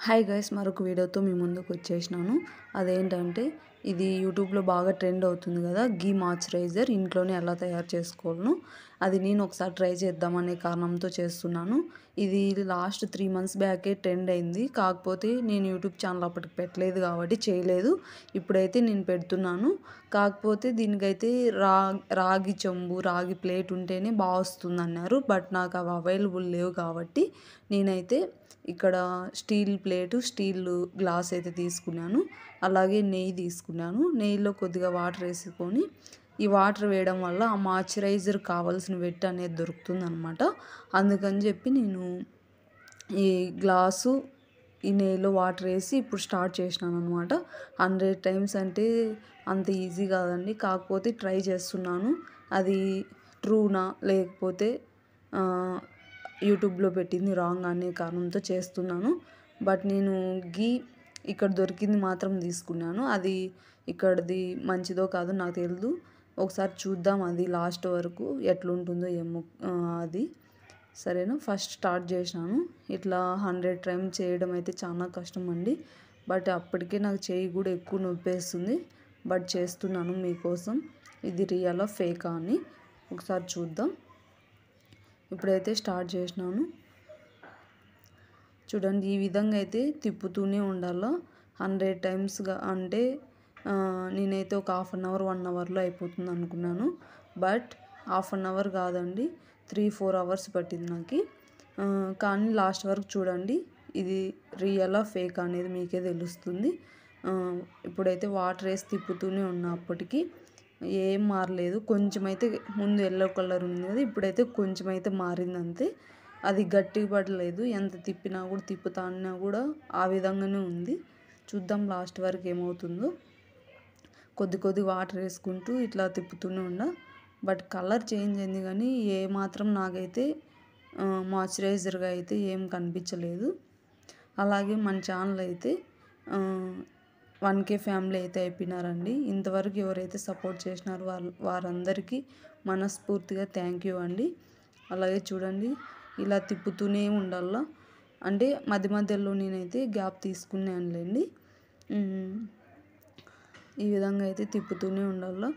Hi guys, మరొక వీడియోతో మీ ముందుకు వచ్చేసినాను. అదేంటంటే ఇది యూట్యూబ్లో బాగా ట్రెండ్ అవుతుంది కదా, గీ మాయిశ్చరైజర్ ఇంట్లోనే ఎలా తయారు చేసుకోవాలను అది నేను ఒకసారి ట్రై చేద్దామనే కారణంతో చేస్తున్నాను. ఇది లాస్ట్ 3 months బ్యాకే ట్రెండ్ అయింది. కాకపోతే నేను యూట్యూబ్ ఛానల్ అప్పటికి పెట్టలేదు కాబట్టి చేయలేదు. ఇప్పుడైతే నేను పెడుతున్నాను. కాకపోతే దీనికైతే రాగి చెంబు, రాగి ప్లేట్ ఉంటేనే బాగా వస్తుంది అన్నారు. బట్ నాకు అవి అవైలబుల్ లేవు కాబట్టి నేనైతే ఇక్కడ స్టీల్ ప్లేటు, స్టీల్ గ్లాస్ అయితే తీసుకున్నాను. అలాగే నెయ్యి తీసుకున్నాను. నెయ్యిలో కొద్దిగా వాటర్ వేసుకొని, ఈ వాటర్ వేయడం వల్ల ఆ మాయిశ్చరైజర్ కావాల్సిన వెట్ అనేది దొరుకుతుంది అనమాట. అందుకని చెప్పి నేను ఈ గ్లాసు, ఈ నెయ్యిలో వాటర్ వేసి ఇప్పుడు స్టార్ట్ చేసినాను అనమాట. 100 times అంటే అంత ఈజీ కాదండి. కాకపోతే ట్రై చేస్తున్నాను. అది ట్రూనా లేకపోతే యూట్యూబ్లో పెట్టింది రాంగ్ అనే కారణంతో చేస్తున్నాను. బట్ నేను గీ ఇక్కడ దొరికింది మాత్రం తీసుకున్నాను. అది ఇక్కడది మంచిదో కాదో నాకు తెలియదు. ఒకసారి చూద్దాం అది లాస్ట్ వరకు ఎట్లుంటుందో ఏమో. అది సరేనా, ఫస్ట్ స్టార్ట్ చేసినాను. ఇట్లా 100 times చేయడం అయితే చాలా కష్టం అండి. బట్ అప్పటికే నాకు చేయి కూడా ఎక్కువ నొప్పేస్తుంది. బట్ చేస్తున్నాను మీకోసం. ఇది రియలా ఫేకా అని ఒకసారి చూద్దాం. ఇప్పుడైతే స్టార్ట్ చేసినాను. చూడండి, ఈ విధంగా అయితే తిప్పుతూనే ఉండాలా 100 timesగా. అంటే నేనైతే ఒక 1/2 hour 1 hourలో అయిపోతుంది అనుకున్నాను. బట్ 1/2 hour కాదండి, 3-4 hours పట్టింది నాకు. కానీ లాస్ట్ వరకు చూడండి, ఇది రియలా ఫేక్ అనేది మీకే తెలుస్తుంది. ఇప్పుడైతే వాటర్ వేసి తిప్పుతూనే ఉన్నా. అప్పటికి ఏం మారలేదు. కొంచెం అయితే ముందు ఎల్లో కలర్ ఉంది కదా, ఇప్పుడైతే కొంచెం అయితే మారింది అంతే. అది గట్టిగా పడలేదు. ఎంత తిప్పినా కూడా, తిప్పుతా అన్నా కూడా ఆ విధంగానే ఉంది. చూద్దాం లాస్ట్ వరకు ఏమవుతుందో. కొద్ది వాటర్ వేసుకుంటూ ఇట్లా తిప్పుతూనే ఉన్నా. బట్ కలర్ చేంజ్ అయింది కానీ ఏ మాత్రం నాకైతే మాయిశ్చరైజర్గా అయితే ఏం కనిపించలేదు. అలాగే మన ఛానల్ అయితే 1K ఫ్యామిలీ అయితే అయిపోయినారండి. ఇంతవరకు ఎవరైతే సపోర్ట్ చేసినారో వారందరికీ మనస్ఫూర్తిగా థ్యాంక్ యూ అండి. అలాగే చూడండి, ఇలా తిప్పుతూనే ఉండాలా. అంటే మధ్యలో నేనైతే గ్యాప్ తీసుకున్నానులేండి. ఈ విధంగా అయితే తిప్పుతూనే ఉండాలా.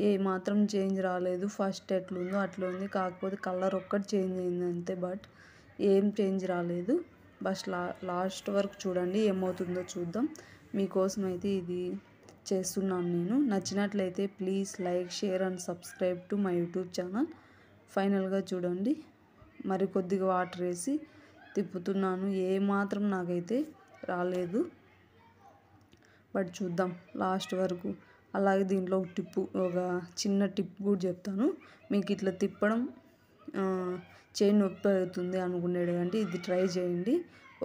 ఏ మాత్రం చేంజ్ రాలేదు. ఫస్ట్ ఎట్లుందో అట్లా ఉంది. కాకపోతే కలర్ ఒక్కటి చేంజ్ అయింది అంతే. బట్ ఏం చేంజ్ రాలేదు. బస్ లాస్ట్ వరకు చూడండి, ఏమవుతుందో చూద్దాం. మీకోసం అయితే ఇది చేస్తున్నాను నేను. నచ్చినట్లయితే please like, share and subscribe to my YouTube channel. ఫైనల్గా చూడండి, మరి కొద్దిగా వాటర్ వేసి తిప్పుతున్నాను. ఏ మాత్రం నాకైతే రాలేదు. బట్ చూద్దాం లాస్ట్ వరకు. అలాగే దీంట్లో ఒక చిన్న టిప్ కూడా చెప్తాను మీకు. ఇట్లా తిప్పడం చేయి నొప్పి అవుతుంది అనుకునేటంటే ఇది ట్రై చేయండి.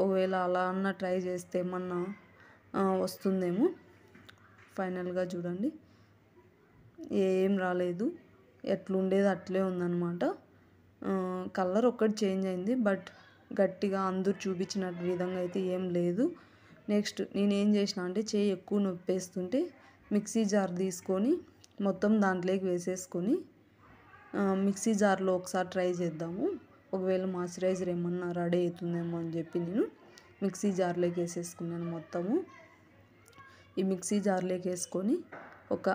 ఒకవేళ అలా అన్న ట్రై చేస్తే ఏమన్నా వస్తుందేమో. ఫైనల్గా చూడండి, ఏం రాలేదు. ఎట్లుండేది అట్లే ఉందన్నమాట. కలర్ ఒక్కటి చేంజ్ అయింది. బట్ గట్టిగా అందరూ చూపించిన విధంగా అయితే ఏం లేదు. నెక్స్ట్ నేనేం చేసిన అంటే, చేయి ఎక్కువ నొప్పేస్తుంటే మిక్సీ జార్ తీసుకొని మొత్తం దాంట్లోకి వేసేసుకొని మిక్సీ జార్లో ఒకసారి ట్రై చేద్దాము. ఒకవేళ మాయిశ్చరైజర్ ఏమన్నా రెడీ అవుతుందేమో అని చెప్పి నేను మిక్సీ జార్లోకి వేసేసుకున్నాను మొత్తము. ఈ మిక్సీ జార్లోకి వేసుకొని ఒక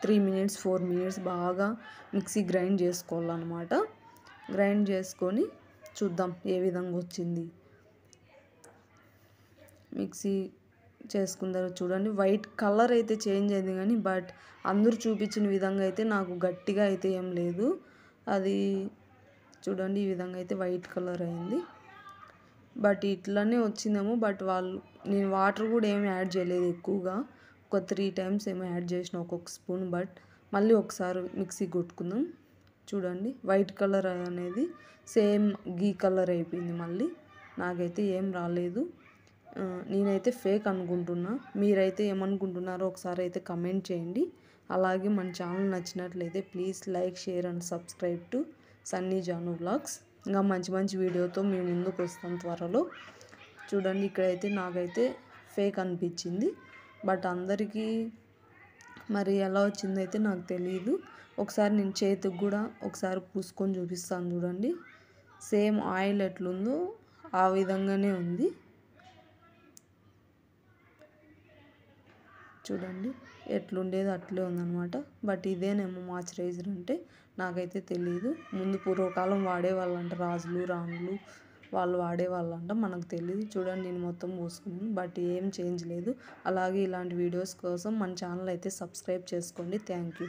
3 minutes 4 minutes బాగా మిక్సీ గ్రైండ్ చేసుకోవాలన్నమాట. గ్రైండ్ చేసుకొని చూద్దాం ఏ విధంగా వచ్చింది. మిక్సీ చేసుకున్న తర్వాత చూడండి, వైట్ కలర్ అయితే చేంజ్ అయింది కానీ బట్ అందరూ చూపించిన విధంగా అయితే నాకు గట్టిగా అయితే ఏం లేదు. అది చూడండి, ఈ విధంగా అయితే వైట్ కలర్ అయింది. బట్ ఇట్లానే వచ్చిందేమో. బట్ నేను వాటర్ కూడా ఏమి యాడ్ చేయలేదు ఎక్కువగా. ఒక 3 times ఏమో యాడ్ చేసిన, ఒక్కొక్క స్పూన్. బట్ మళ్ళీ ఒకసారి మిక్సీ కొట్టుకుందాం. చూడండి, వైట్ కలర్ అనేది సేమ్ గీ కలర్ అయిపోయింది. మళ్ళీ నాకైతే ఏం రాలేదు. నేనైతే ఫేక్ అనుకుంటున్నా. మీరైతే ఏమనుకుంటున్నారో ఒకసారి అయితే కమెంట్ చేయండి. అలాగే మన ఛానల్ నచ్చినట్లయితే please like, share and subscribe to Sunny Janu vlogs. ఇంకా మంచి వీడియోతో మేము ముందుకు వస్తాం త్వరలో. చూడండి, ఇక్కడైతే నాకైతే ఫేక్ అనిపించింది. బట్ అందరికీ మరి ఎలా వచ్చిందో అయితే నాకు తెలియదు. ఒకసారి నేను చేతికి కూడా ఒకసారి పూసుకొని చూపిస్తాను. చూడండి, సేమ్ ఆయిల్ ఎట్లుందో ఆ విధంగానే ఉంది. చూడండి ఎట్లుండేది అట్లే ఉందన్నమాట. బట్ ఇదేనేమో మాయిశ్చరైజర్ అంటే నాకైతే తెలియదు. ముందు పూర్వకాలం వాడేవాళ్ళంట, రాజులు రాణులు వాళ్ళు వాడేవాళ్ళంట, మనకు తెలియదు. చూడండి నేను మొత్తం పూసుకున్నాను, బట్ ఏం చేంజ్ లేదు. అలాగే ఇలాంటి వీడియోస్ కోసం మన ఛానల్ అయితే సబ్స్క్రైబ్ చేసుకోండి. Thank you.